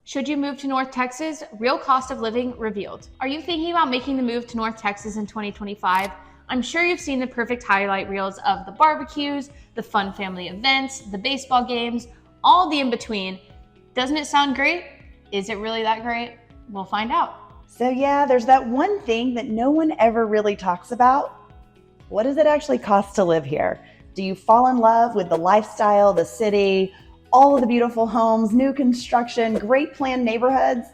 Should you move to North Texas? Real cost of living revealed. Are you thinking about making the move to North Texas in 2025? I'm sure you've seen the perfect highlight reels of the barbecues, the fun family events, the baseball games, all the in-between. Doesn't it sound great? Is it really that great? We'll find out. So yeah, there's that one thing that no one ever really talks about. What does it actually cost to live here? Do you fall in love with the lifestyle, the city, all of the beautiful homes, new construction, great planned neighborhoods?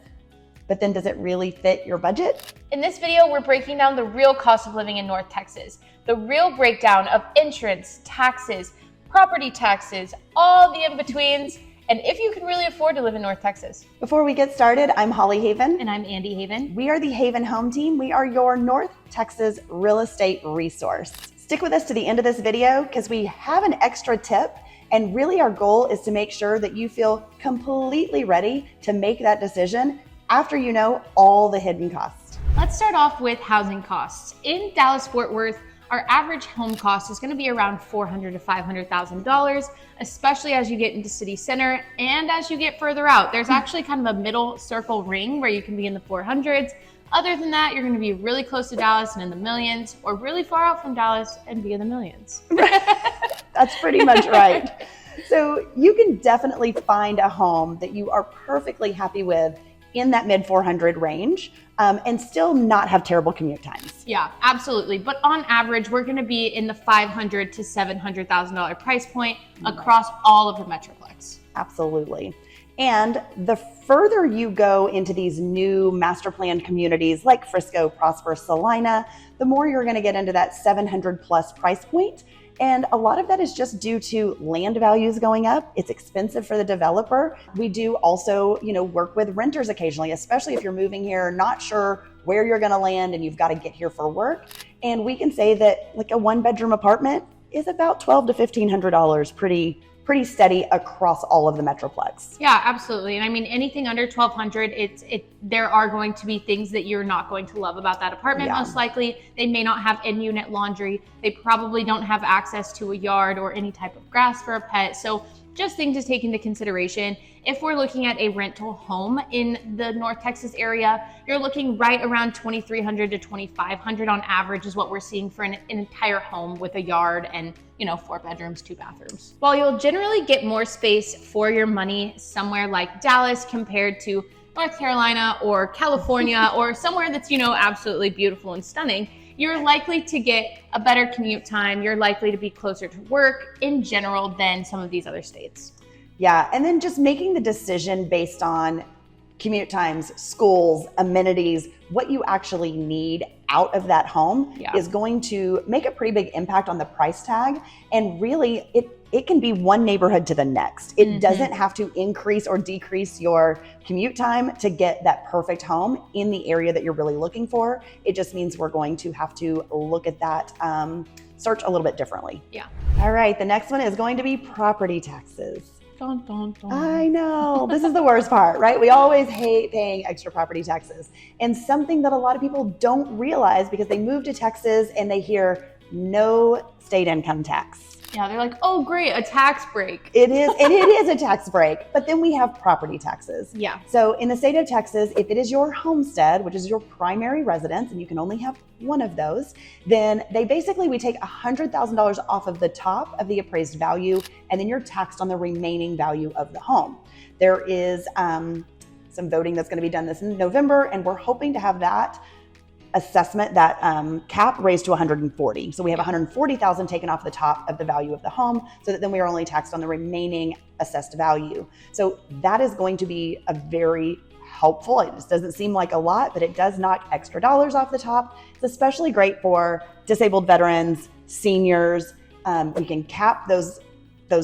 But then does it really fit your budget? In this video, we're breaking down the real cost of living in North Texas, the real breakdown of insurance, taxes, property taxes, all the in-betweens, and if you can really afford to live in North Texas. Before we get started, I'm Holly Haven. And I'm Andy Haven. We are the Haven Home Team. We are your North Texas real estate resource. Stick with us to the end of this video because we have an extra tip. And really our goal is to make sure that you feel completely ready to make that decision after you know all the hidden costs. Let's start off with housing costs. In Dallas-Fort Worth, our average home cost is going to be around $400,000 to $500,000, especially as you get into city center and as you get further out. There's actually kind of a middle circle ring where you can be in the 400s. Other than that, you're going to be really close to Dallas and in the millions, or really far out from Dallas and be in the millions. That's pretty much right. So you can definitely find a home that you are perfectly happy with in that mid 400 range and still not have terrible commute times. Yeah, absolutely. But on average, we're going to be in the $500,000 to $700,000 price point across all of the Metroplex. Absolutely. And the further you go into these new master planned communities like Frisco, Prosper, Salina, the more you're going to get into that 700 plus price point. And a lot of that is just due to land values going up. It's expensive for the developer. We do also, work with renters occasionally, especially if you're moving here, not sure where you're going to land and you've got to get here for work. And we can say that like a 1-bedroom apartment is about $1,200 to $1,500, pretty steady across all of the Metroplex. Yeah, absolutely. And I mean, anything under $1,200, there are going to be things that you're not going to love about that apartment. Yeah. Most likely, they may not have in-unit laundry. They probably don't have access to a yard or any type of grass for a pet. So just things to take into consideration. If we're looking at a rental home in the North Texas area, you're looking right around $2,300 to $2,500 on average is what we're seeing for an entire home with a yard and 4 bedrooms, 2 bathrooms. While you'll generally get more space for your money somewhere like Dallas compared to North Carolina or California or somewhere that's, absolutely beautiful and stunning, you're likely to get a better commute time. You're likely to be closer to work in general than some of these other states. Yeah, and then just making the decision based on commute times, schools, amenities, what you actually need out of that home is going to make a pretty big impact on the price tag. And really, it can be one neighborhood to the next. It doesn't have to increase or decrease your commute time to get that perfect home in the area that you're really looking for. It just means we're going to have to look at that search a little bit differently. Yeah. All right, the next one is going to be property taxes. Dun, dun, dun. I know. This is the worst part, right? We always hate paying extra property taxes. And something that a lot of people don't realize because they move to Texas and they hear no state income tax. Yeah, they're like, oh, great, a tax break. It is, and it is a tax break, but then we have property taxes. Yeah. So in the state of Texas, if it is your homestead, which is your primary residence, and you can only have one of those, then we take $100,000 off of the top of the appraised value, and then you're taxed on the remaining value of the home. There is some voting that's going to be done this in November, and we're hoping to have that assessment, that cap raised to 140. So we have 140,000 taken off the top of the value of the home so that then we are only taxed on the remaining assessed value. So that is going to be a very helpful. It just doesn't seem like a lot, but it does knock extra dollars off the top. It's especially great for disabled veterans, seniors. We can cap those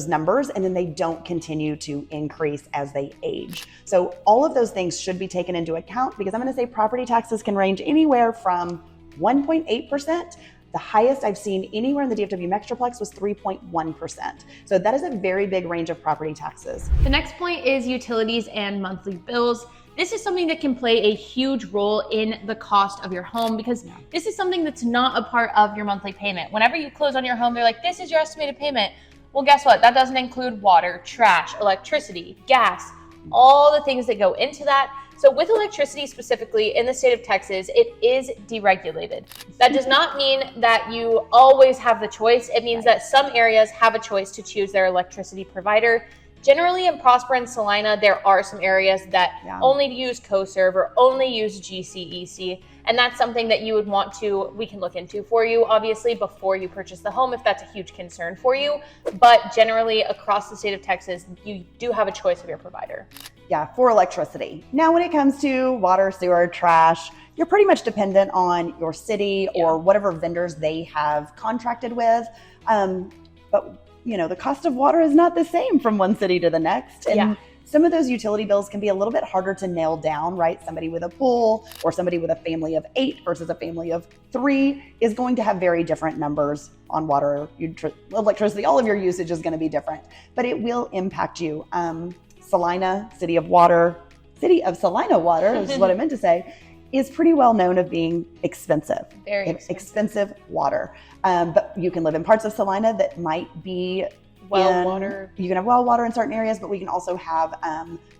numbers and then they don't continue to increase as they age. So all of those things should be taken into account because I'm going to say property taxes can range anywhere from 1.8%. The highest I've seen anywhere in the DFW Metroplex was 3.1%. So that is a very big range of property taxes. The next point is utilities and monthly bills. This is something that can play a huge role in the cost of your home because this is something that's not a part of your monthly payment. Whenever you close on your home, they're like, this is your estimated payment. Well, guess what? That doesn't include water, trash, electricity, gas, all the things that go into that. So with electricity specifically in the state of Texas, it is deregulated. That does not mean that you always have the choice. It means that some areas have a choice to choose their electricity provider. Generally in Prosper and Salina, there are some areas that only use CoServe or only use GCEC. And that's something that you would want to, we can look into for you, obviously, before you purchase the home, if that's a huge concern for you. But generally across the state of Texas, you do have a choice of your provider. Yeah, for electricity. Now, when it comes to water, sewer, trash, you're pretty much dependent on your city or whatever vendors they have contracted with. But the cost of water is not the same from one city to the next. And some of those utility bills can be a little bit harder to nail down, right? Somebody with a pool or somebody with a family of 8 versus a family of 3 is going to have very different numbers on water, electricity. All of your usage is going to be different, but it will impact you. Salina, City of Salina Water, which is what I meant to say, is pretty well known of being expensive. Very expensive water. But you can live in parts of Salina that might be water. You can have well water in certain areas, but we can also have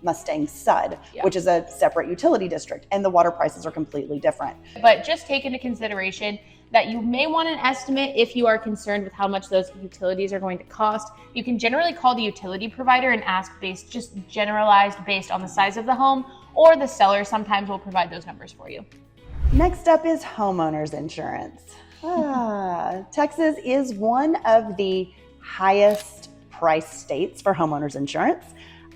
Mustang Sud, which is a separate utility district, and the water prices are completely different. But just take into consideration that you may want an estimate if you are concerned with how much those utilities are going to cost. You can generally call the utility provider and ask generalized based on the size of the home, or the seller sometimes will provide those numbers for you. Next up is homeowners insurance. Texas is one of the highest price states for homeowners insurance.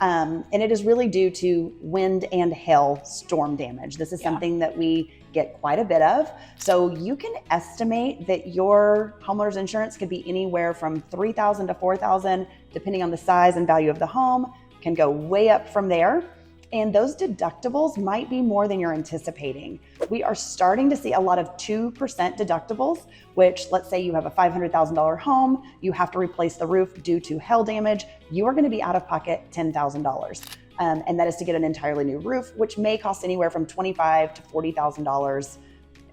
And it is really due to wind and hail storm damage. This is something that we get quite a bit of. So you can estimate that your homeowner's insurance could be anywhere from $3,000 to $4,000, depending on the size and value of the home, can go way up from there. And those deductibles might be more than you're anticipating. We are starting to see a lot of 2% deductibles, which, let's say you have a $500,000 home, you have to replace the roof due to hail damage, you are going to be out of pocket $10,000. And that is to get an entirely new roof, which may cost anywhere from $25,000 to $40,000.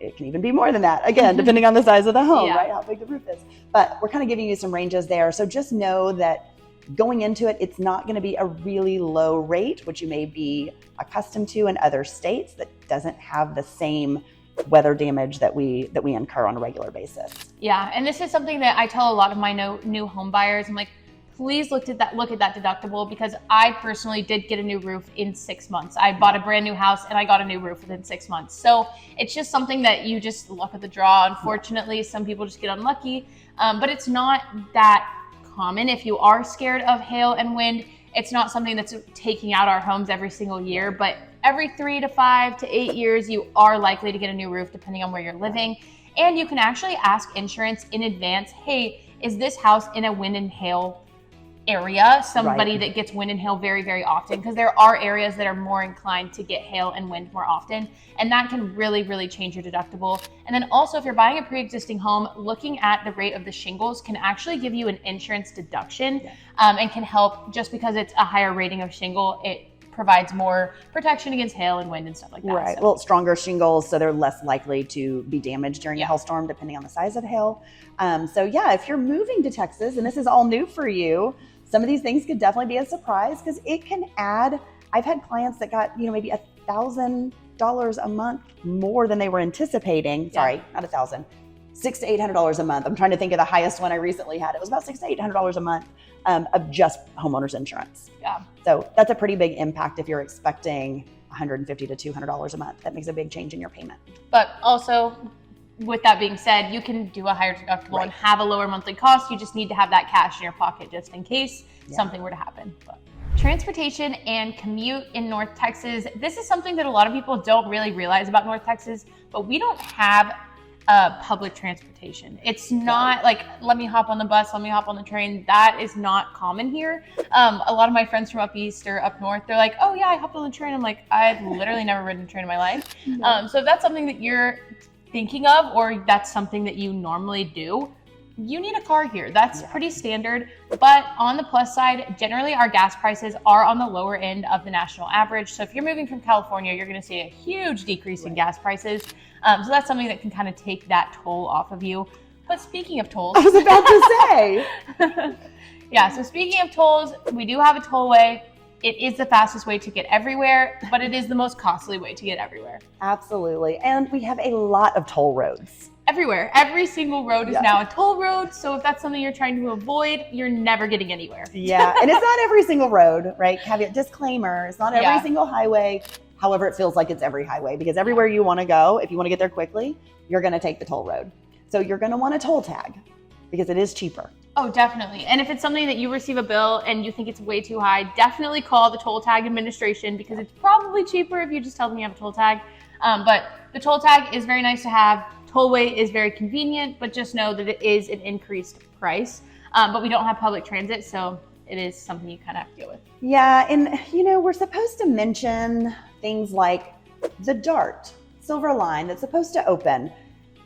It can even be more than that, again, depending on the size of the home, right? How big the roof is. But we're kind of giving you some ranges there. So just know that going into it, it's not going to be a really low rate, which you may be accustomed to in other states that doesn't have the same weather damage that we incur on a regular basis. Yeah, and this is something that I tell a lot of my new home buyers. I'm like, please look at that deductible, because I personally did get a new roof in 6 months. I bought a brand new house and I got a new roof within 6 months. So it's just something that you just luck of the draw. Unfortunately, some people just get unlucky, but it's not that common. If you are scared of hail and wind, it's not something that's taking out our homes every single year, but every 3 to 5 to 8 years, you are likely to get a new roof depending on where you're living. And you can actually ask insurance in advance, hey, is this house in a wind and hail area, somebody that gets wind and hail very, very often, because there are areas that are more inclined to get hail and wind more often, and that can really, really change your deductible. And then also, if you're buying a pre-existing home, looking at the rate of the shingles can actually give you an insurance deduction, and can help. Just because it's a higher rating of shingle, it provides more protection against hail and wind and stuff like that. Right. Well, stronger shingles, so they're less likely to be damaged during a hailstorm, depending on the size of hail. So if you're moving to Texas and this is all new for you, some of these things could definitely be a surprise, because it can add. I've had clients that got maybe $1,000 a month more than they were anticipating. Sorry, not $1,000, $600 to $800 a month. I'm trying to think of the highest one I recently had. It was about $600 to $800 a month of just homeowners insurance. Yeah. So that's a pretty big impact if you're expecting $150 to $200 a month. That makes a big change in your payment. But also, with that being said, you can do a higher deductible and have a lower monthly cost. You just need to have that cash in your pocket just in case something were to happen. But transportation and commute in North Texas. This is something that a lot of people don't really realize about North Texas, but we don't have public transportation. It's not like, let me hop on the bus, let me hop on the train. That is not common here. A lot of my friends from up east or up north, they're like, oh yeah, I hopped on the train. I'm like, I've literally never ridden a train in my life. So if that's something that you're thinking of, or that's something that you normally do, you need a car here. That's pretty standard. But on the plus side, generally our gas prices are on the lower end of the national average. So if you're moving from California, you're going to see a huge decrease in gas prices. So that's something that can kind of take that toll off of you. But speaking of tolls, I was about to say. So speaking of tolls, we do have a tollway. It is the fastest way to get everywhere, but it is the most costly way to get everywhere. Absolutely. And we have a lot of toll roads. Everywhere. Every single road is now a toll road. So if that's something you're trying to avoid, you're never getting anywhere. Yeah. And it's not every single road, right? Caveat, disclaimer, it's not every single highway. However, it feels like it's every highway because everywhere you want to go, if you want to get there quickly, you're going to take the toll road. So you're going to want a toll tag because it is cheaper. Oh, definitely. And if it's something that you receive a bill and you think it's way too high, definitely call the toll tag administration because it's probably cheaper if you just tell them you have a toll tag. But the toll tag is very nice to have. Tollway is very convenient, but just know that it is an increased price. But we don't have public transit, so it is something you kind of have to deal with. Yeah, and we're supposed to mention things like the DART, Silver Line, that's supposed to open.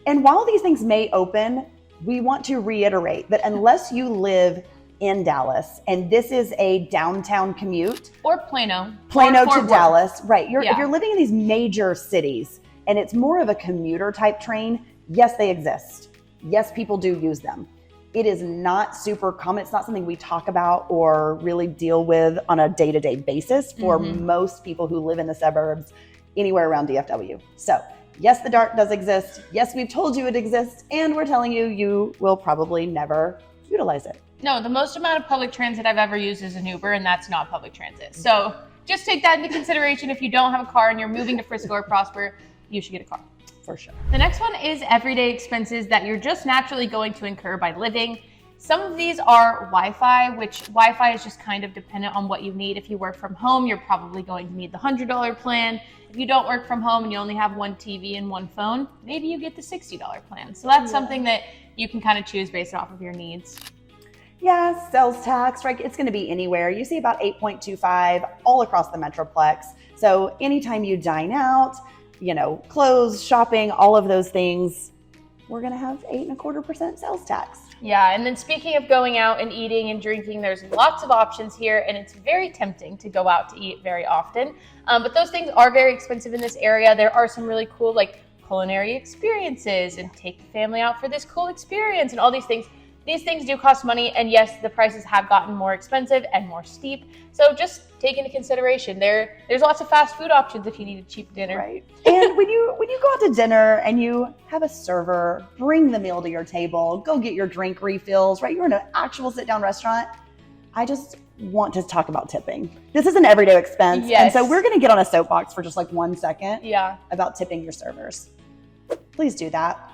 And while these things may open, we want to reiterate that unless you live in Dallas, and this is a downtown commute. Or Plano to Dallas, right. If you're living in these major cities and it's more of a commuter type train, yes, they exist. Yes, people do use them. It is not super common. It's not something we talk about or really deal with on a day-to-day basis for most people who live in the suburbs anywhere around DFW. So yes, the DART does exist. Yes, we've told you it exists, and we're telling you, you will probably never utilize it. No, the most amount of public transit I've ever used is an Uber, and that's not public transit. So just take that into consideration. If you don't have a car and you're moving to Frisco or Prosper, you should get a car. For sure. The next one is everyday expenses that you're just naturally going to incur by living. Some of these are Wi-Fi, which Wi-Fi is just kind of dependent on what you need. If you work from home, you're probably going to need the $100 plan. If you don't work from home and you only have one TV and one phone, maybe you get the $60 plan. So that's something that you can kind of choose based off of your needs. Yeah, sales tax, right? It's going to be anywhere. You see about 8.25 all across the Metroplex. So anytime you dine out, clothes, shopping, all of those things, we're going to have 8.25% sales tax. Yeah, and then speaking of going out and eating and drinking, there's lots of options here, and it's very tempting to go out to eat very often. But those things are very expensive in this area. There are some really cool culinary experiences and take the family out for this cool experience and all these things. These things do cost money, and yes, the prices have gotten more expensive and more steep. So just take into consideration there's lots of fast food options if you need a cheap dinner. Right. And when you go out to dinner and you have a server bring the meal to your table, go get your drink refills, right? You're in an actual sit-down restaurant. I just want to talk about tipping. This is an everyday expense. Yes. And so we're going to get on a soapbox for just 1 second about tipping your servers. Please do that.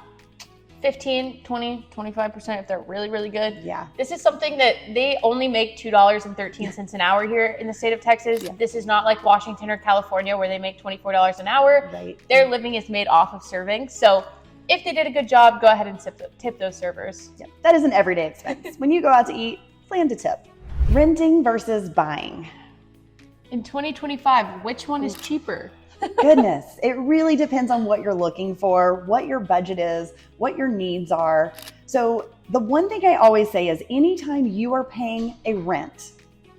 15, 20, 25% if they're really, really good. Yeah. This is something that they only make $2.13 an hour here in the state of Texas. Yeah. This is not like Washington or California where they make $24 an hour. Right. Their living is made off of serving. So if they did a good job, go ahead and tip those servers. Yep. That is an everyday expense. When you go out to eat, plan to tip. Renting versus buying. In 2025, which one is cheaper? Goodness, it really depends on what you're looking for, what your budget is, what your needs are. So the one thing I always say is anytime you are paying a rent,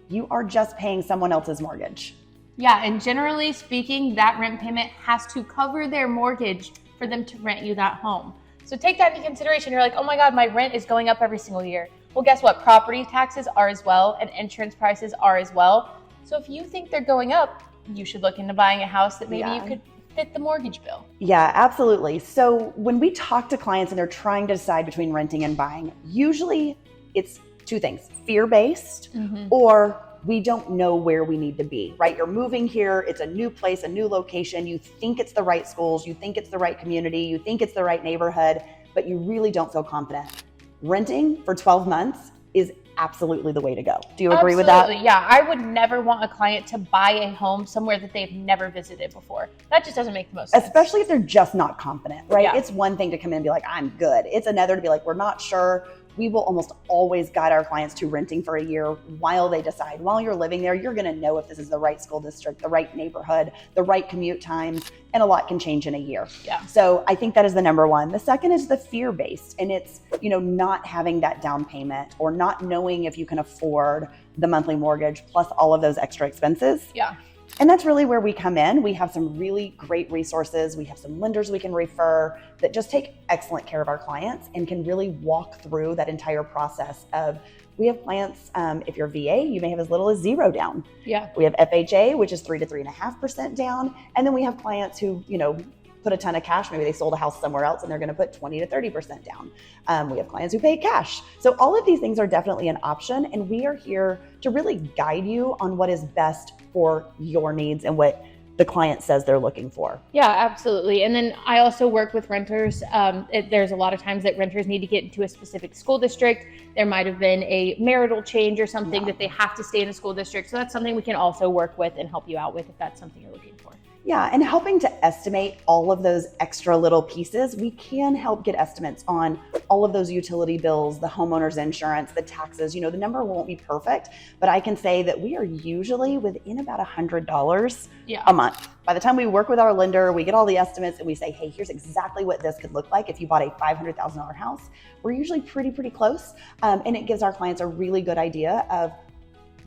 you are just paying someone else's mortgage. Yeah, and generally speaking, that rent payment has to cover their mortgage for them to rent you that home. So take that into consideration. You're like, oh my God, my rent is going up every single year. Well, guess what? Property taxes are as well, and insurance prices are as well. So if you think they're going up, you should look into buying a house that maybe you could fit the mortgage bill. Yeah, absolutely. So when we talk to clients and they're trying to decide between renting and buying, usually it's two things, fear-based or we don't know where we need to be, right? You're moving here, it's a new place, a new location. You think it's the right schools, you think it's the right community, you think it's the right neighborhood, but you really don't feel confident. Renting for 12 months is absolutely the way to go. Do you agree with that? Absolutely, yeah. I would never want a client to buy a home somewhere that they've never visited before. That just doesn't make the most sense. Especially if they're just not confident, right? Yeah. It's one thing to come in and be like, I'm good. It's another to be like, we're not sure. We will almost always guide our clients to renting for a year while they decide. While you're living there, you're going to know if this is the right school district, the right neighborhood, the right commute times, and a lot can change in a year. Yeah. So I think that is the number one. The second is the fear-based, and it's, not having that down payment or not knowing if you can afford the monthly mortgage plus all of those extra expenses. Yeah. And that's really where we come in. We have some really great resources. We have some lenders we can refer that just take excellent care of our clients and can really walk through that entire process of, we have clients, if you're VA, you may have as little as 0 down. Yeah. We have FHA, which is 3 to 3.5% down. And then we have clients who, put a ton of cash. Maybe they sold a house somewhere else and they're going to put 20 to 30% down. We have clients who pay cash. So all of these things are definitely an option. And we are here to really guide you on what is best for your needs and what the client says they're looking for. Yeah, absolutely. And then I also work with renters. There's a lot of times that renters need to get into a specific school district. There might have been a marital change or something that they have to stay in a school district. So that's something we can also work with and help you out with if that's something you're looking for. Yeah, and helping to estimate all of those extra little pieces, we can help get estimates on all of those utility bills, the homeowners insurance, the taxes. The number won't be perfect, but I can say that we are usually within about $100 a month. By the time we work with our lender, we get all the estimates and we say, hey, here's exactly what this could look like if you bought a $500,000 house. We're usually pretty close, and it gives our clients a really good idea of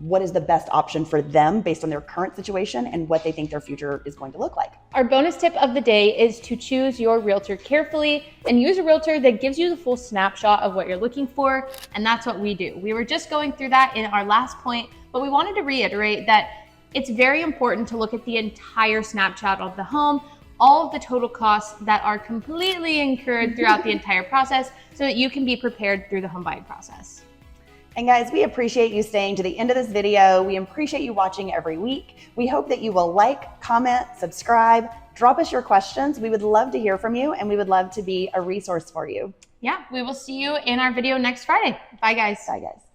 what is the best option for them based on their current situation and what they think their future is going to look like. Our bonus tip of the day is to choose your realtor carefully and use a realtor that gives you the full snapshot of what you're looking for. And that's what we do. We were just going through that in our last point, but we wanted to reiterate that it's very important to look at the entire snapshot of the home, all of the total costs that are completely incurred throughout the entire process so that you can be prepared through the home buying process. And guys, we appreciate you staying to the end of this video. We appreciate you watching every week. We hope that you will like, comment, subscribe, drop us your questions. We would love to hear from you and we would love to be a resource for you. Yeah, we will see you in our video next Friday. Bye guys. Bye guys.